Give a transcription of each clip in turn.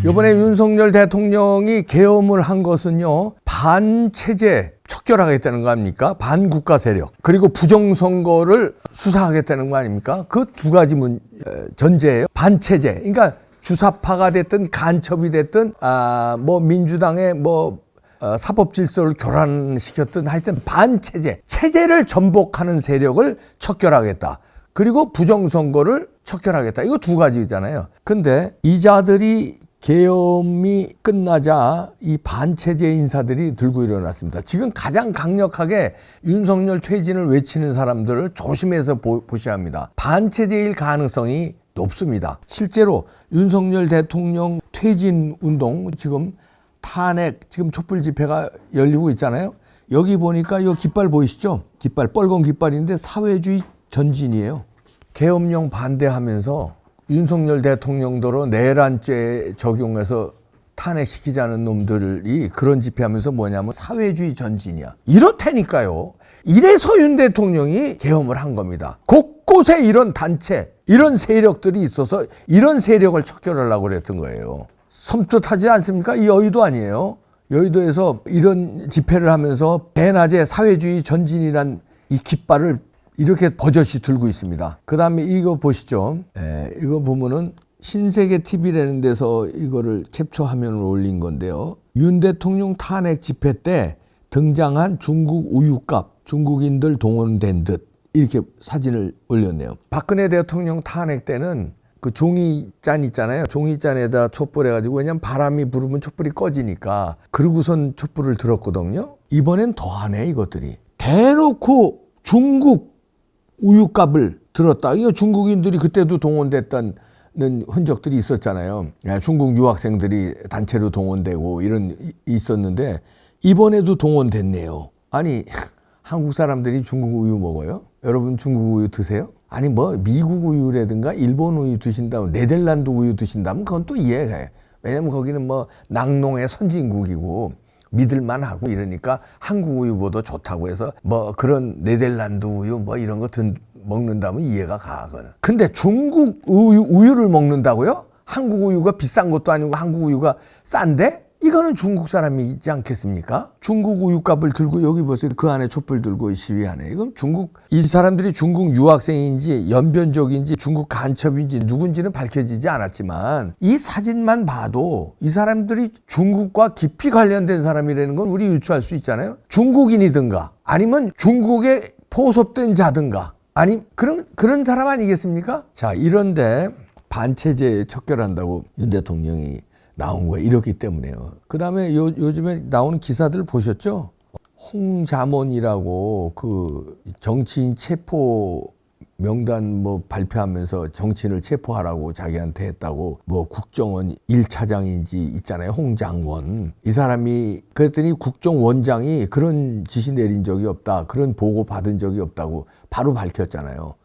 이번에 윤석열 대통령이 계엄을 한 것은요, 반체제 척결하겠다는 거 아닙니까? 반국가 세력, 그리고 부정선거를 수사하겠다는 거 아닙니까? 그 두 가지 전제예요. 반체제, 그러니까 주사파가 됐든 간첩이 됐든 민주당의 사법 질서를 교란시켰든 하여튼 반체제, 체제를 전복하는 세력을 척결하겠다. 그리고 부정선거를 척결하겠다. 이거 두 가지잖아요. 근데 이자들이 계엄이 끝나자 이 반체제 인사들이 들고 일어났습니다. 지금 가장 강력하게 윤석열 퇴진을 외치는 사람들을 조심해서 보셔야 합니다. 반체제일 가능성이 높습니다. 실제로 윤석열 대통령 퇴진 운동, 지금 탄핵, 지금 촛불 집회가 열리고 있잖아요. 여기 보니까 이 깃발 보이시죠? 깃발, 빨간 깃발인데 사회주의 전진이에요. 계엄령 반대하면서 윤석열 대통령도로 내란죄 적용해서 탄핵시키자는 놈들이 그런 집회하면서 뭐냐면 사회주의 전진이야. 이렇다니까요. 이래서 윤 대통령이 계엄을 한 겁니다. 곳곳에 이런 단체, 이런 세력들이 있어서 이런 세력을 척결하려고 그랬던 거예요. 섬뜩하지 않습니까? 이 여의도 아니에요. 여의도에서 이런 집회를 하면서 대낮에 사회주의 전진이란 이 깃발을 이렇게 버젓이 들고 있습니다. 그 다음에 이거 보시죠. 이거 보면은 신세계 TV라는 데서 이거를 캡처 화면을 올린 건데요. 윤 대통령 탄핵 집회 때 등장한 중국 우유값, 중국인들 동원된 듯 이렇게 사진을 올렸네요. 박근혜 대통령 탄핵 때는 그 종이잔 있잖아요. 종이잔에다 촛불 해가지고, 왜냐면 바람이 불으면 촛불이 꺼지니까 그러고선 촛불을 들었거든요. 이번엔 더하네, 이것들이. 대놓고 중국 우유값을 들었다. 이거 중국인들이 그때도 동원됐다는 흔적들이 있었잖아요. 중국 유학생들이 단체로 동원되고 이런 있었는데 이번에도 동원됐네요. 아니, 한국 사람들이 중국 우유 먹어요? 여러분 중국 우유 드세요? 아니 미국 우유라든가 일본 우유 드신다면, 네덜란드 우유 드신다면 그건 또 이해해. 왜냐면 거기는 낙농의 선진국이고 믿을만 하고 이러니까 한국 우유보다 좋다고 해서 그런 네덜란드 우유 이런 거 먹는다면 이해가 가. 근데 중국 우유를 먹는다고요? 한국 우유가 비싼 것도 아니고 한국 우유가 싼데? 이거는 중국 사람이지 않겠습니까? 중국 우유값을 들고, 여기 보세요. 그 안에 촛불 들고 시위하네. 이건 이 사람들이 중국 유학생인지 연변족인지 중국 간첩인지 누군지는 밝혀지지 않았지만 이 사진만 봐도 이 사람들이 중국과 깊이 관련된 사람이라는 건 우리 유추할 수 있잖아요. 중국인이든가 아니면 중국에 포섭된 자든가 아니 그런 사람 아니겠습니까? 자, 이런데 반체제 척결한다고 윤 대통령이 나온 거예요. 이렇기 때문에요. 그 다음에 요즘에 나오는 기사들 보셨죠? 홍자몬이라고 그 정치인 체포 명단 발표하면서 정치인을 체포하라고 자기한테 했다고 국정원 1차장인지 있잖아요. 홍장원. 이 사람이 그랬더니 국정원장이 그런 지시 내린 적이 없다. 그런 보고 받은 적이 없다고 바로 밝혔잖아요.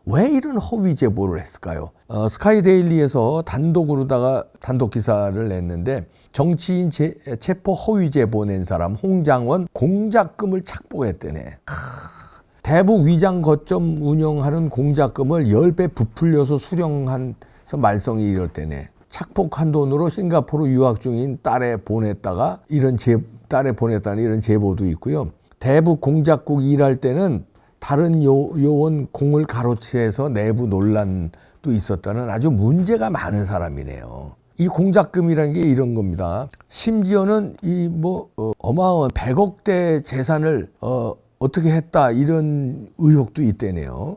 왜 이런 허위 제보를 했을까요? 스카이데일리에서 단독 기사를 냈는데 정치인 체포 허위 제보 낸 사람 홍장원 공작금을 착복했대네. 대북 위장 거점 운영하는 공작금을 10배 부풀려서 수령해서 말썽이 이렇대네. 착복한 돈으로 싱가포르 유학 중인 딸에 보냈다는 이런 제보도 있고요. 대북 공작국 일할 때는 다른 요원 공을 가로채서 내부 논란도 있었다는 아주 문제가 많은 사람이네요. 이 공작금이라는 게 이런 겁니다. 심지어는 어마어마한 100억대 재산을 어떻게 했다 이런 의혹도 있대네요.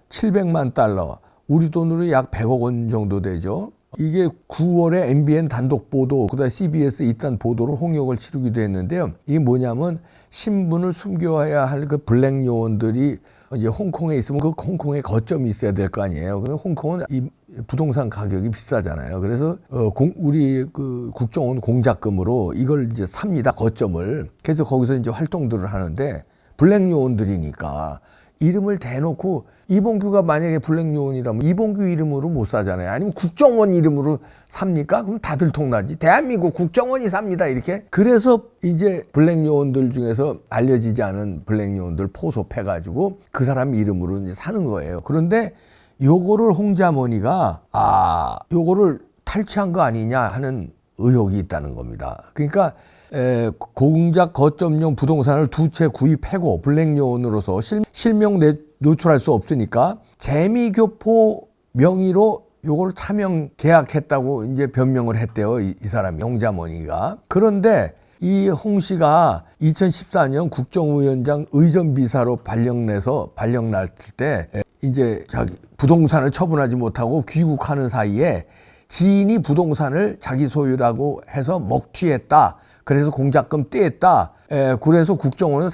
700만 달러, 우리 돈으로 약 100억 원 정도 되죠. 이게 9월에 MBN 단독 보도, 그다음에 CBS 이딴 보도로 홍역을 치르기도 했는데요. 이게 뭐냐면 신분을 숨겨야 할 그 블랙 요원들이 이제 홍콩에 있으면 그 홍콩에 거점이 있어야 될 거 아니에요. 근데 홍콩은 이 부동산 가격이 비싸잖아요. 그래서 우리 그 국정원 공작금으로 이걸 이제 삽니다, 거점을. 그래서 거기서 이제 활동들을 하는데 블랙 요원들이니까 이름을 대놓고, 이봉규가 만약에 블랙 요원이라면 이봉규 이름으로 못 사잖아요. 아니면 국정원 이름으로 삽니까? 그럼 다 들통나지. 대한민국 국정원이 삽니다, 이렇게. 그래서 이제 블랙 요원들 중에서 알려지지 않은 블랙 요원들 포섭해가지고 그 사람 이름으로 이제 사는 거예요. 그런데 요거를 홍자머니가 요거를 탈취한 거 아니냐 하는 의혹이 있다는 겁니다. 그러니까 공작 거점용 부동산을 두 채 구입하고 블랙론으로서 실명 노출할 수 없으니까 재미교포 명의로 요걸 차명 계약했다고 이제 변명을 했대요. 이 사람이, 홍자머니가. 그런데 이 홍 씨가 2014년 국정위원장 의전비사로 발령났을 때 이제 자기 부동산을 처분하지 못하고 귀국하는 사이에 지인이 부동산을 자기 소유라고 해서 먹튀했다. 그래서 공작금 떼했다. 그래서 국정원은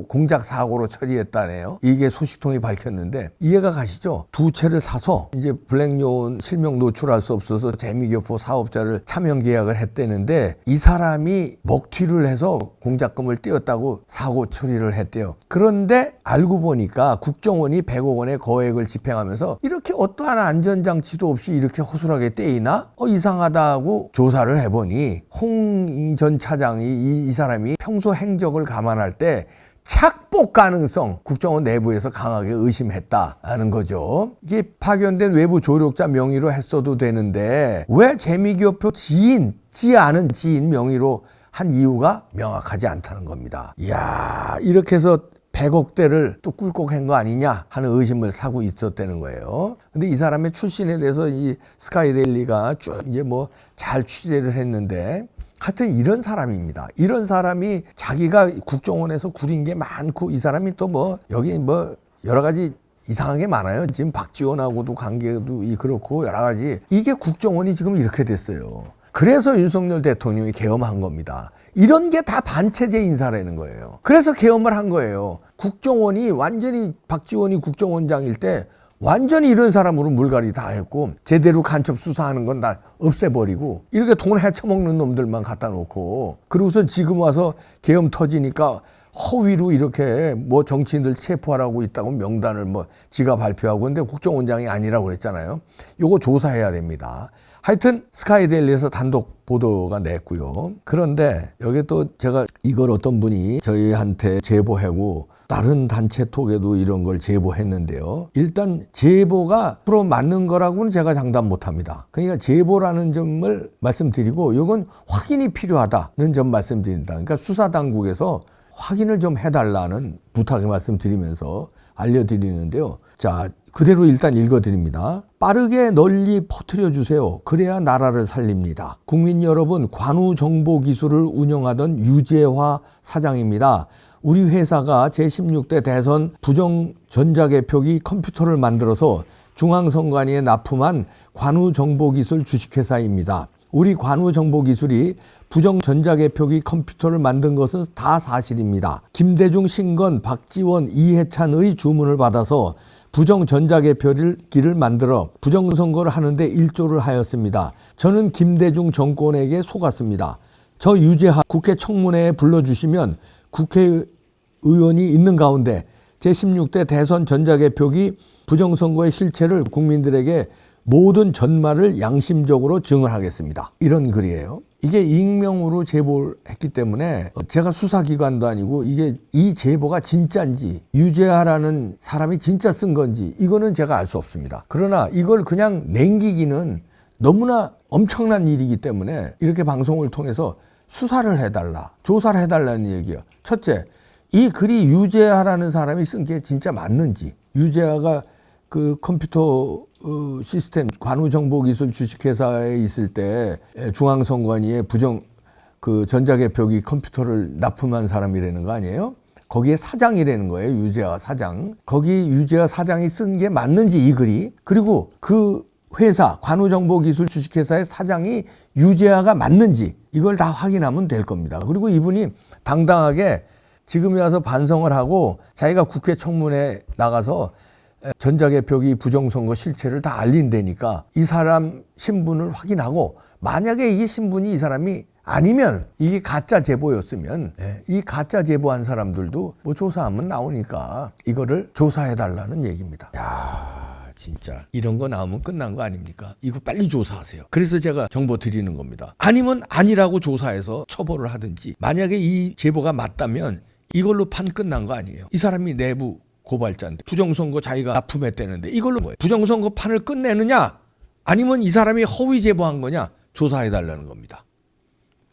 공작 사고로 처리했다네요. 이게 소식통이 밝혔는데 이해가 가시죠? 두 채를 사서 이제 블랙론 실명 노출할 수 없어서 재미교포 사업자를 차명 계약을 했대는데 이 사람이 먹튀를 해서 공작금을 떼었다고 사고 처리를 했대요. 그런데 알고 보니까 국정원이 100억 원의 거액을 집행하면서 이렇게 어떠한 안전장치도 없이 이렇게 허술하게 떼이나? 이상하다고 조사를 해보니 홍 전 차장이 이 사람이 평소 행적을 감안할 때 착복 가능성 국정원 내부에서 강하게 의심했다는 거죠. 이게 파견된 외부 조력자 명의로 했어도 되는데 왜 재미교포 지인지 않은 지인 명의로 한 이유가 명확하지 않다는 겁니다. 이야, 이렇게 해서 100억대를 또 꿀꺽한 거 아니냐 하는 의심을 사고 있었다는 거예요. 근데 이 사람의 출신에 대해서 이 스카이데일리가 쭉 이제 뭐 잘 취재를 했는데 하여튼 이런 사람입니다. 이런 사람이 자기가 국정원에서 구린 게 많고 이 사람이 또 뭐 여기 뭐 여러 가지 이상한 게 많아요. 지금 박지원하고도 관계도 그렇고 여러 가지. 이게 국정원이 지금 이렇게 됐어요. 그래서 윤석열 대통령이 계엄한 겁니다. 이런 게 다 반체제 인사라는 거예요. 그래서 계엄을 한 거예요. 국정원이 완전히 박지원이 국정원장일 때 완전히 이런 사람으로 물갈이 다 했고 제대로 간첩 수사하는 건 다 없애버리고 이렇게 돈 헤쳐먹는 놈들만 갖다 놓고 그러고서 지금 와서 계엄 터지니까 허위로 이렇게 뭐 정치인들 체포하라고 있다고 명단을 뭐 지가 발표하고 근데 국정원장이 아니라고 그랬잖아요. 요거 조사해야 됩니다. 하여튼 스카이데일리에서 단독 보도가 냈고요. 그런데 여기 또 제가 이걸 어떤 분이 저희한테 제보하고 다른 단체 톡에도 이런 걸 제보했는데요. 일단 제보가 프로 맞는 거라고는 제가 장담 못합니다. 그러니까 제보라는 점을 말씀드리고 이건 확인이 필요하다는 점 말씀드린다. 그러니까 수사당국에서 확인을 좀 해달라는 부탁을 말씀드리면서 알려드리는데요. 자, 그대로 일단 읽어드립니다. 빠르게 널리 퍼뜨려 주세요. 그래야 나라를 살립니다. 국민 여러분, 관우정보기술을 운영하던 유재화 사장입니다. 우리 회사가 제16대 대선 부정 전자개표기 컴퓨터를 만들어서 중앙선관위에 납품한 관우정보기술 주식회사입니다. 우리 관우정보기술이 부정 전자개표기 컴퓨터를 만든 것은 다 사실입니다. 김대중, 신건, 박지원, 이해찬의 주문을 받아서 부정 전자개표기를 만들어 부정선거를 하는데 일조를 하였습니다. 저는 김대중 정권에게 속았습니다. 저 유재하 국회 청문회에 불러주시면 국회의원이 있는 가운데 제16대 대선 전자개표기 부정선거의 실체를 국민들에게 모든 전말을 양심적으로 증언하겠습니다. 이런 글이에요. 이게 익명으로 제보를 했기 때문에 제가 수사기관도 아니고 이게 이 제보가 진짜인지 유재하라는 사람이 진짜 쓴 건지 이거는 제가 알 수 없습니다. 그러나 이걸 그냥 남기기는 너무나 엄청난 일이기 때문에 이렇게 방송을 통해서 수사를 해달라, 조사를 해달라는 얘기예요. 첫째, 이 글이 유재하라는 사람이 쓴 게 진짜 맞는지, 유재하가 그 컴퓨터 시스템 관우정보기술 주식회사에 있을 때 중앙선관위에 부정 그 전자개표기 컴퓨터를 납품한 사람이라는 거 아니에요? 거기에 사장이라는 거예요. 유재하 사장. 거기 유재하 사장이 쓴 게 맞는지 이 글이, 그리고 그 회사 관우정보기술 주식회사의 사장이 유재하가 맞는지 이걸 다 확인하면 될 겁니다. 그리고 이분이 당당하게 지금에 와서 반성을 하고 자기가 국회 청문회에 나가서 전자개표기 부정선거 실체를 다 알린다니까 이 사람 신분을 확인하고 만약에 이게 신분이 이 사람이 아니면 이게 가짜 제보였으면 이 가짜 제보한 사람들도 뭐 조사하면 나오니까 이거를 조사해달라는 얘기입니다. 야, 진짜 이런 거 나오면 끝난 거 아닙니까? 이거 빨리 조사하세요. 그래서 제가 정보 드리는 겁니다. 아니면 아니라고 조사해서 처벌을 하든지, 만약에 이 제보가 맞다면 이걸로 판 끝난 거 아니에요. 이 사람이 내부 고발자인데 부정선거 자기가 납품했다는데 이걸로 뭐예요? 부정선거 판을 끝내느냐 아니면 이 사람이 허위 제보한 거냐 조사해달라는 겁니다.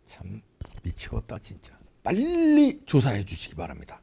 참 미치겠다 진짜. 빨리 조사해 주시기 바랍니다.